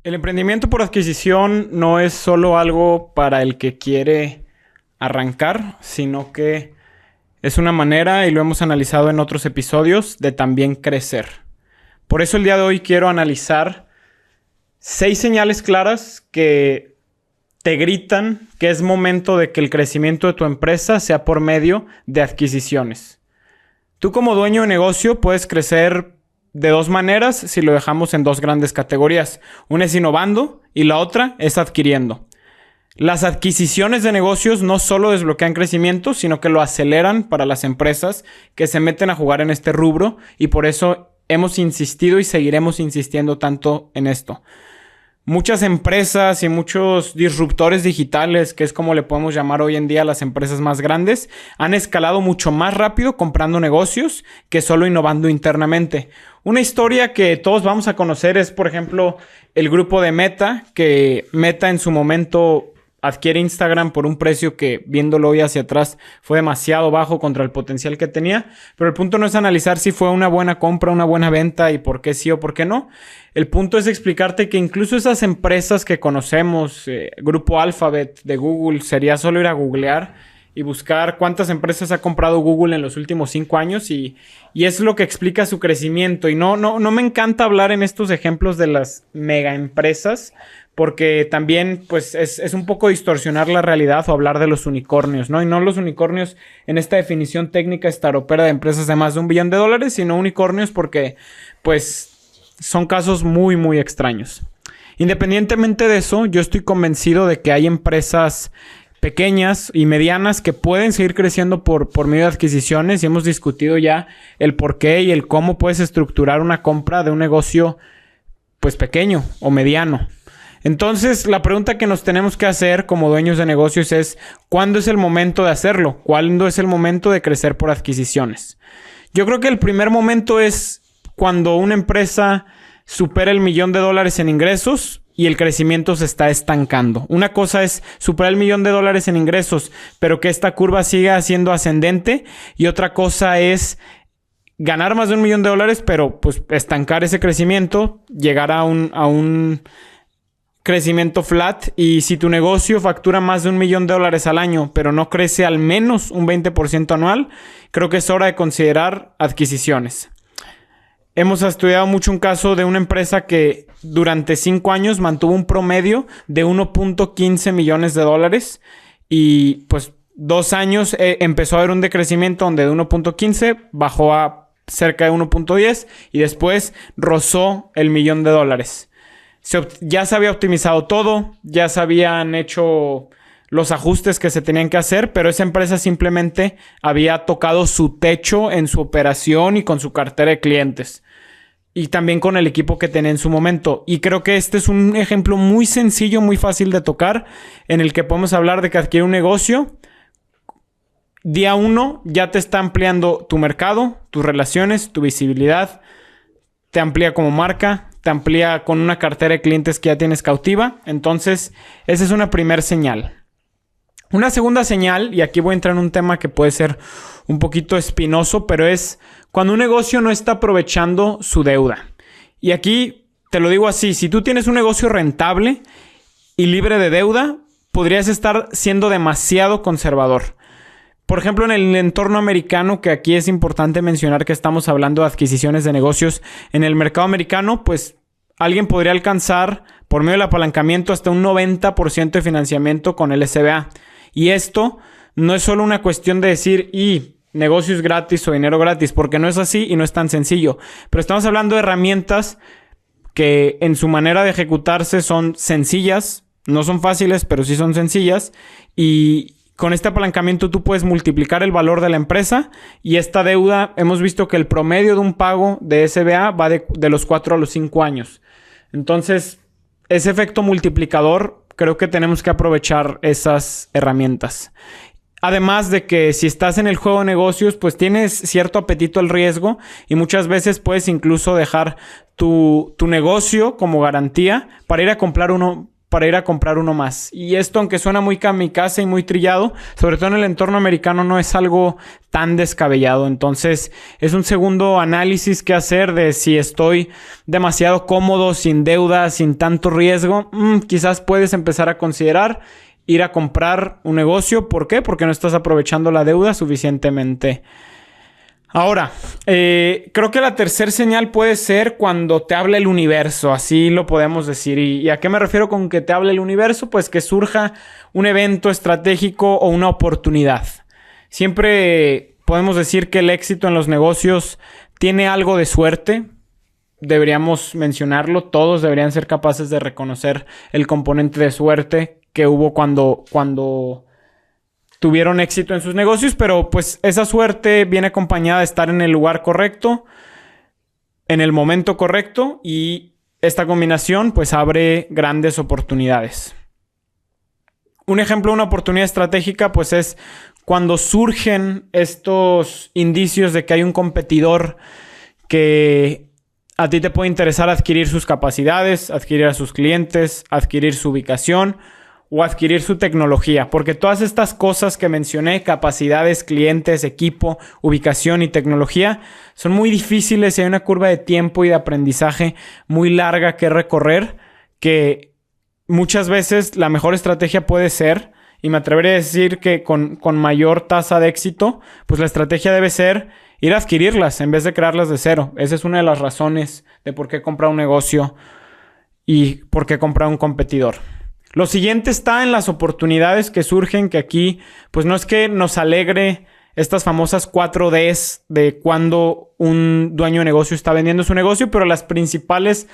El emprendimiento por adquisición no es solo algo para el que quiere arrancar, sino que es una manera, y lo hemos analizado en otros episodios, de también crecer. Por eso el día de hoy quiero analizar 6 señales claras que te gritan que es momento de que el crecimiento de tu empresa sea por medio de adquisiciones. Tú como dueño de negocio puedes crecer de 2 maneras si lo dejamos en 2 grandes categorías. Una es innovando y la otra es adquiriendo. Las adquisiciones de negocios no solo desbloquean crecimiento, sino que lo aceleran para las empresas que se meten a jugar en este rubro, y por eso hemos insistido y seguiremos insistiendo tanto en esto. Muchas empresas y muchos disruptores digitales, que es como le podemos llamar hoy en día a las empresas más grandes, han escalado mucho más rápido comprando negocios que solo innovando internamente. Una historia que todos vamos a conocer es, por ejemplo, el grupo de Meta, que Meta en su momento adquiere Instagram por un precio que, viéndolo hoy hacia atrás, fue demasiado bajo contra el potencial que tenía. Pero el punto no es analizar si fue una buena compra, una buena venta y por qué sí o por qué no. El punto es explicarte que incluso esas empresas que conocemos, Grupo Alphabet de Google, sería solo ir a googlear y buscar cuántas empresas ha comprado Google en los últimos 5 años y es lo que explica su crecimiento. Y no me encanta hablar en estos ejemplos de las mega empresas, porque también pues es un poco distorsionar la realidad o hablar de los unicornios, ¿no? Y no los unicornios en esta definición técnica estaropera de empresas de más de $1 billón, sino unicornios porque pues son casos muy, muy extraños. Independientemente de eso, yo estoy convencido de que hay empresas pequeñas y medianas que pueden seguir creciendo por medio de adquisiciones, y hemos discutido ya el por qué y el cómo puedes estructurar una compra de un negocio pues pequeño o mediano. Entonces, la pregunta que nos tenemos que hacer como dueños de negocios es: ¿cuándo es el momento de hacerlo? ¿Cuándo es el momento de crecer por adquisiciones? Yo creo que el primer momento es cuando una empresa supera el $1 millón en ingresos y el crecimiento se está estancando. Una cosa es superar el $1 millón en ingresos, pero que esta curva siga siendo ascendente, y otra cosa es ganar más de $1 millón, pero pues estancar ese crecimiento, llegar a un crecimiento flat. Y si tu negocio factura más de $1 millón al año, pero no crece al menos un 20% anual, creo que es hora de considerar adquisiciones. Hemos estudiado mucho un caso de una empresa que durante 5 años mantuvo un promedio de $1.15 millones y pues 2 años empezó a haber un decrecimiento donde de 1.15 bajó a cerca de 1.10 y después rozó el $1 millón. Ya se había optimizado todo, ya se habían hecho los ajustes que se tenían que hacer, pero esa empresa simplemente había tocado su techo en su operación y con su cartera de clientes. Y también con el equipo que tenía en su momento. Y creo que este es un ejemplo muy sencillo, muy fácil de tocar, en el que podemos hablar de que adquirir un negocio. Día 1 ya te está ampliando tu mercado, tus relaciones, tu visibilidad. Te amplía como marca, te amplía con una cartera de clientes que ya tienes cautiva. Entonces, esa es una primera señal. Una segunda señal, y aquí voy a entrar en un tema que puede ser un poquito espinoso, pero es cuando un negocio no está aprovechando su deuda. Y aquí te lo digo así: si tú tienes un negocio rentable y libre de deuda, podrías estar siendo demasiado conservador. Por ejemplo, en el entorno americano, que aquí es importante mencionar que estamos hablando de adquisiciones de negocios, en el mercado americano, pues alguien podría alcanzar por medio del apalancamiento hasta un 90% de financiamiento con el SBA. Y esto no es solo una cuestión de decir negocios gratis o dinero gratis, porque no es así y no es tan sencillo. Pero estamos hablando de herramientas que en su manera de ejecutarse son sencillas, no son fáciles, pero sí son sencillas. Y con este apalancamiento tú puedes multiplicar el valor de la empresa, y esta deuda, hemos visto que el promedio de un pago de SBA va de los 4 a los 5 años. Entonces, ese efecto multiplicador, creo que tenemos que aprovechar esas herramientas. Además de que si estás en el juego de negocios, pues tienes cierto apetito al riesgo, y muchas veces puedes incluso dejar tu negocio como garantía para ir a comprar uno para ir a comprar uno más. Y esto, aunque suena muy kamikaze y muy trillado, sobre todo en el entorno americano, no es algo tan descabellado. Entonces, es un segundo análisis que hacer de si estoy demasiado cómodo, sin deuda, sin tanto riesgo. Quizás puedes empezar a considerar ir a comprar un negocio. ¿Por qué? Porque no estás aprovechando la deuda suficientemente. Ahora, creo que la tercera señal puede ser cuando te habla el universo, así lo podemos decir. ¿Y a qué me refiero con que te hable el universo? Pues que surja un evento estratégico o una oportunidad. Siempre podemos decir que el éxito en los negocios tiene algo de suerte. Deberíamos mencionarlo. Todos deberían ser capaces de reconocer el componente de suerte que hubo cuando tuvieron éxito en sus negocios, pero pues esa suerte viene acompañada de estar en el lugar correcto, en el momento correcto, y esta combinación pues abre grandes oportunidades. Un ejemplo de una oportunidad estratégica pues es cuando surgen estos indicios de que hay un competidor que a ti te puede interesar adquirir sus capacidades, adquirir a sus clientes, adquirir su ubicación o adquirir su tecnología, porque todas estas cosas que mencioné, capacidades, clientes, equipo, ubicación y tecnología, son muy difíciles y hay una curva de tiempo y de aprendizaje muy larga que recorrer, que muchas veces la mejor estrategia puede ser, y me atrevería a decir que con mayor tasa de éxito, pues la estrategia debe ser ir a adquirirlas en vez de crearlas de cero. Esa es una de las razones de por qué comprar un negocio y por qué comprar un competidor. Lo siguiente está en las oportunidades que surgen, que aquí pues no es que nos alegre estas famosas 4 Ds de cuando un dueño de negocio está vendiendo su negocio, pero las principales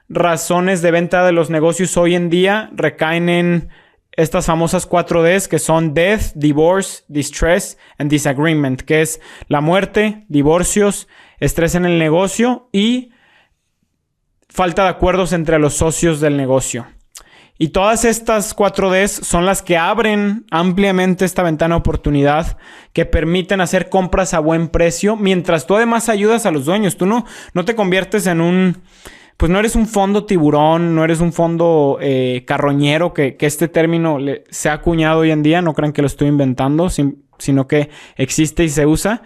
razones de venta de los negocios hoy en día recaen en estas famosas 4 Ds, que son Death, Divorce, Distress and Disagreement, que es la muerte, divorcios, estrés en el negocio y falta de acuerdos entre los socios del negocio. Y todas estas 4 Ds son las que abren ampliamente esta ventana de oportunidad, que permiten hacer compras a buen precio, mientras tú además ayudas a los dueños. Tú no te conviertes en pues no eres un fondo tiburón, no eres un fondo carroñero, que este término se ha acuñado hoy en día. No crean que lo estoy inventando, sino que existe y se usa.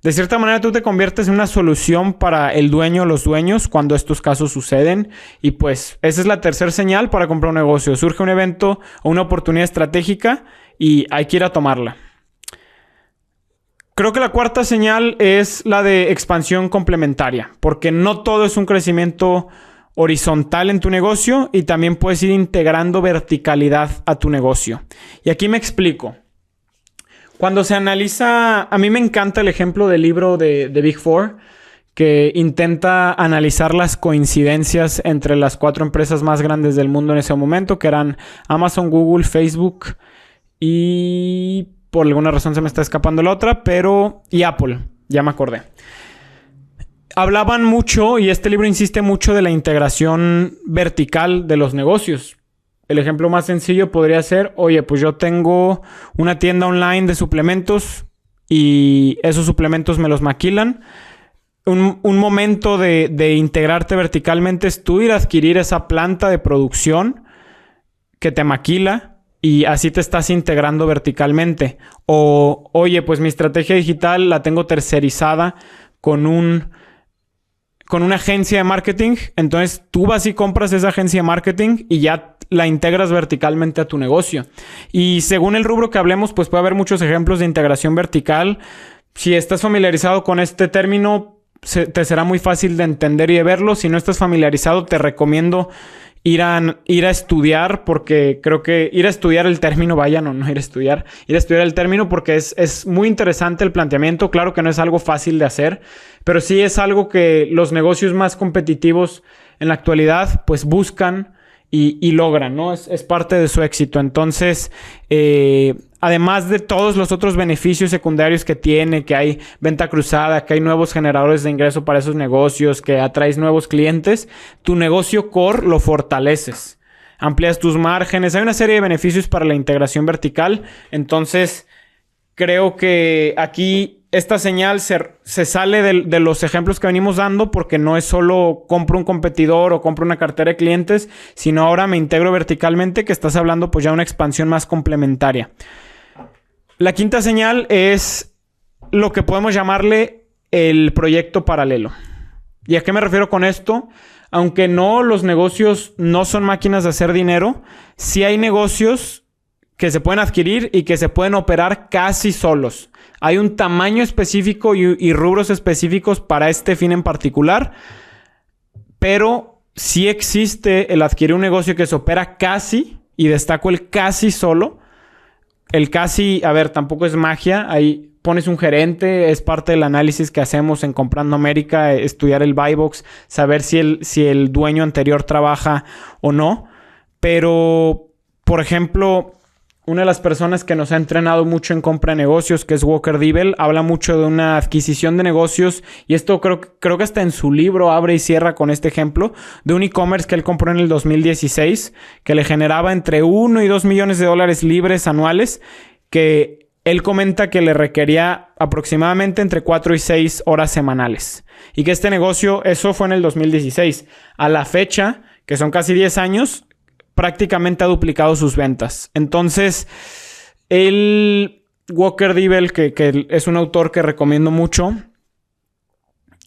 De cierta manera, tú te conviertes en una solución para el dueño o los dueños cuando estos casos suceden. Y pues esa es la tercera señal para comprar un negocio. Surge un evento o una oportunidad estratégica y hay que ir a tomarla. Creo que la cuarta señal es la de expansión complementaria, porque no todo es un crecimiento horizontal en tu negocio y también puedes ir integrando verticalidad a tu negocio. Y aquí me explico. Cuando se analiza, a mí me encanta el ejemplo del libro de Big Four, que intenta analizar las coincidencias entre las 4 empresas más grandes del mundo en ese momento, que eran Amazon, Google, Facebook y por alguna razón se me está escapando la otra, y Apple, ya me acordé. Hablaban mucho, y este libro insiste mucho, de la integración vertical de los negocios. El ejemplo más sencillo podría ser, oye, pues yo tengo una tienda online de suplementos y esos suplementos me los maquilan. Un momento de integrarte verticalmente es tú ir a adquirir esa planta de producción que te maquila y así te estás integrando verticalmente. O, oye, pues mi estrategia digital la tengo tercerizada con una agencia de marketing. Entonces tú vas y compras esa agencia de marketing y ya la integras verticalmente a tu negocio. Y según el rubro que hablemos, pues puede haber muchos ejemplos de integración vertical. Si estás familiarizado con este término, te será muy fácil de entender y de verlo. Si no estás familiarizado, te recomiendo ir a estudiar, porque creo que ir a estudiar el término, ir a estudiar el término, porque es muy interesante el planteamiento. Claro que no es algo fácil de hacer, pero sí es algo que los negocios más competitivos en la actualidad pues buscan y logran, ¿no? Es parte de su éxito. Entonces, además de todos los otros beneficios secundarios que tiene, que hay venta cruzada, que hay nuevos generadores de ingreso para esos negocios, que atraes nuevos clientes, tu negocio core lo fortaleces. Amplías tus márgenes. Hay una serie de beneficios para la integración vertical. Entonces, creo que aquí esta señal se sale de los ejemplos que venimos dando, porque no es solo compro un competidor o compro una cartera de clientes, sino ahora me integro verticalmente, que estás hablando pues ya de una expansión más complementaria. La quinta señal es lo que podemos llamarle el proyecto paralelo. ¿Y a qué me refiero con esto? Aunque no, los negocios no son máquinas de hacer dinero, sí hay negocios que se pueden adquirir y que se pueden operar casi solos. Hay un tamaño específico y rubros específicos para este fin en particular, pero sí existe el adquirir un negocio que se opera casi, y destaco el casi solo. El casi, a ver, tampoco es magia. Ahí pones un gerente, es parte del análisis que hacemos en Comprando América, estudiar el buy box, saber si el dueño anterior trabaja o no. Pero, por ejemplo, una de las personas que nos ha entrenado mucho en compra de negocios, que es Walker Dibble, habla mucho de una adquisición de negocios, y esto creo que hasta en su libro abre y cierra con este ejemplo de un e-commerce que él compró en el 2016, que le generaba entre 1 y 2 millones de dólares libres anuales, que él comenta que le requería aproximadamente entre 4 y 6 horas semanales. Y que este negocio, eso fue en el 2016. A la fecha, que son casi 10 años, prácticamente ha duplicado sus ventas. Entonces, Walker Dibble, que es un autor que recomiendo mucho,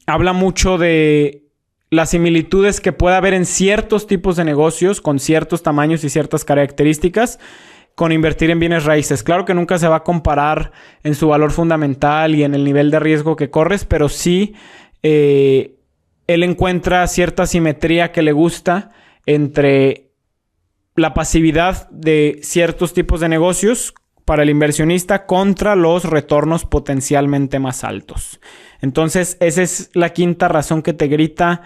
habla mucho de las similitudes que puede haber en ciertos tipos de negocios con ciertos tamaños y ciertas características con invertir en bienes raíces. Claro que nunca se va a comparar en su valor fundamental y en el nivel de riesgo que corres, pero sí él encuentra cierta simetría que le gusta entre la pasividad de ciertos tipos de negocios para el inversionista contra los retornos potencialmente más altos. Entonces, esa es la quinta razón que te grita: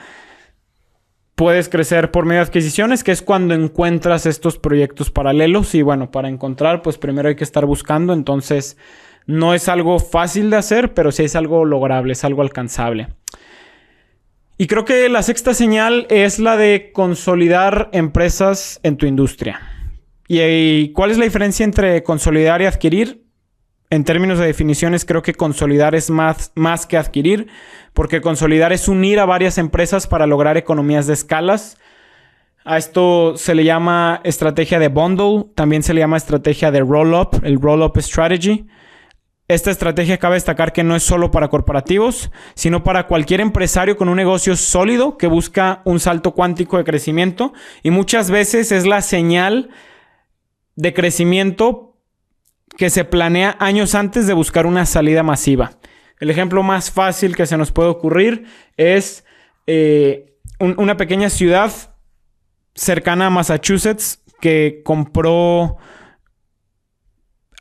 puedes crecer por medio de adquisiciones, que es cuando encuentras estos proyectos paralelos. Y bueno, para encontrar, pues primero hay que estar buscando. Entonces, no es algo fácil de hacer, pero sí es algo lograble, es algo alcanzable. Y creo que la sexta señal es la de consolidar empresas en tu industria. ¿Y cuál es la diferencia entre consolidar y adquirir? En términos de definiciones, creo que consolidar es más que adquirir, porque consolidar es unir a varias empresas para lograr economías de escalas. A esto se le llama estrategia de bundle, también se le llama estrategia de roll-up, el roll-up strategy. Esta estrategia cabe destacar que no es solo para corporativos, sino para cualquier empresario con un negocio sólido que busca un salto cuántico de crecimiento, y muchas veces es la señal de crecimiento que se planea años antes de buscar una salida masiva. El ejemplo más fácil que se nos puede ocurrir es una pequeña ciudad cercana a Massachusetts que compró...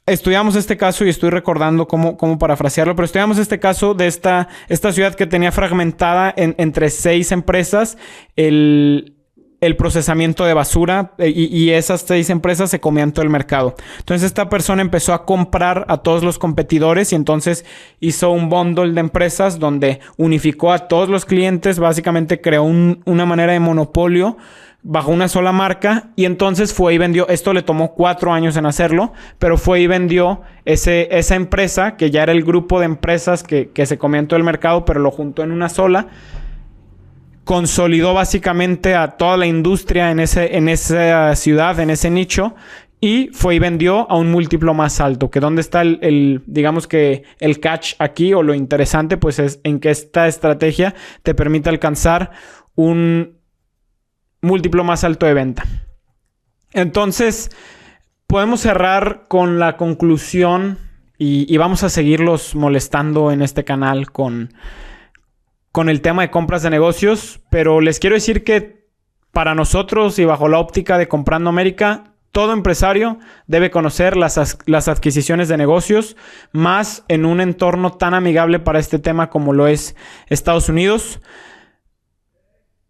Estudiamos este caso y estoy recordando cómo parafrasearlo, pero estudiamos este caso de esta ciudad que tenía fragmentada entre 6 empresas el procesamiento de basura, y esas 6 empresas se comían todo el mercado. Entonces esta persona empezó a comprar a todos los competidores y entonces hizo un bundle de empresas donde unificó a todos los clientes, básicamente creó una manera de monopolio bajo una sola marca, y entonces fue y vendió. Esto le tomó 4 años en hacerlo, pero fue y vendió esa empresa, que ya era el grupo de empresas que se comían todo el mercado, pero lo juntó en una sola. Consolidó básicamente a toda la industria en esa ciudad, en ese nicho, y fue y vendió a un múltiplo más alto. Que dónde está digamos que el catch aquí, o lo interesante, pues es en que esta estrategia te permite alcanzar un múltiplo más alto de venta. Entonces, podemos cerrar con la conclusión, y vamos a seguirlos molestando en este canal con el tema de compras de negocios, pero les quiero decir que para nosotros, y bajo la óptica de Comprando América, todo empresario debe conocer las adquisiciones de negocios, más en un entorno tan amigable para este tema como lo es Estados Unidos.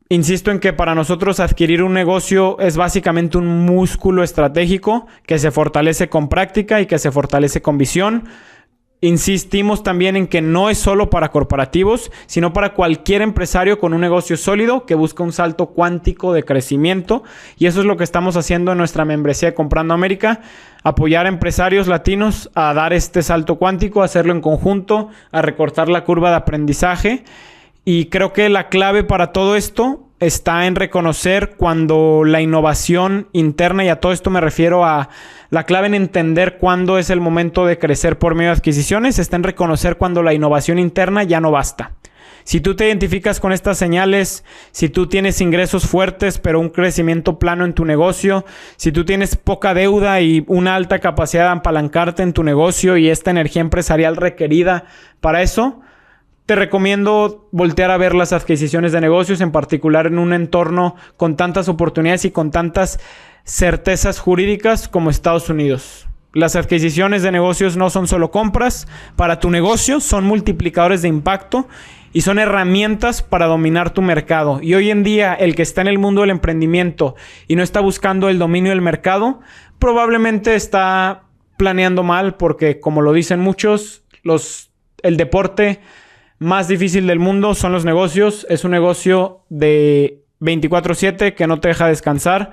Insisto en que para nosotros adquirir un negocio es básicamente un músculo estratégico que se fortalece con práctica y que se fortalece con visión. Insistimos también en que no es solo para corporativos, sino para cualquier empresario con un negocio sólido que busca un salto cuántico de crecimiento. Y eso es lo que estamos haciendo en nuestra membresía de Comprando América. Apoyar a empresarios latinos a dar este salto cuántico, a hacerlo en conjunto, a recortar la curva de aprendizaje. Y creo que la clave para todo esto está en reconocer cuando la innovación interna, y a todo esto me refiero a la clave en entender cuándo es el momento de crecer por medio de adquisiciones, está en reconocer cuando la innovación interna ya no basta. Si tú te identificas con estas señales, si tú tienes ingresos fuertes pero un crecimiento plano en tu negocio, si tú tienes poca deuda y una alta capacidad de apalancarte en tu negocio y esta energía empresarial requerida para eso, te recomiendo voltear a ver las adquisiciones de negocios, en particular en un entorno con tantas oportunidades y con tantas certezas jurídicas como Estados Unidos. Las adquisiciones de negocios no son solo compras para tu negocio, son multiplicadores de impacto y son herramientas para dominar tu mercado. Y hoy en día, el que está en el mundo del emprendimiento y no está buscando el dominio del mercado, probablemente está planeando mal, porque como lo dicen muchos, el deporte más difícil del mundo son los negocios. Es un negocio de 24/7 que no te deja descansar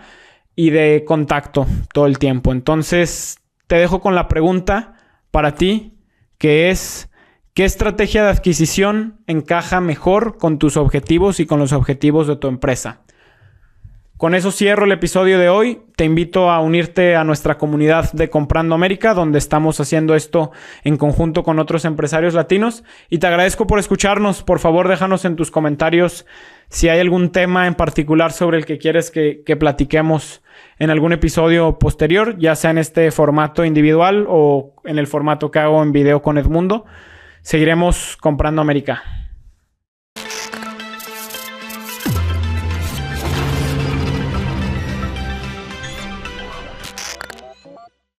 y de contacto todo el tiempo. Entonces, te dejo con la pregunta para ti, que es: ¿qué estrategia de adquisición encaja mejor con tus objetivos y con los objetivos de tu empresa? Con eso cierro el episodio de hoy. Te invito a unirte a nuestra comunidad de Comprando América, donde estamos haciendo esto en conjunto con otros empresarios latinos. Y te agradezco por escucharnos. Por favor, déjanos en tus comentarios si hay algún tema en particular sobre el que quieres que platiquemos en algún episodio posterior, ya sea en este formato individual o en el formato que hago en video con Edmundo. Seguiremos Comprando América.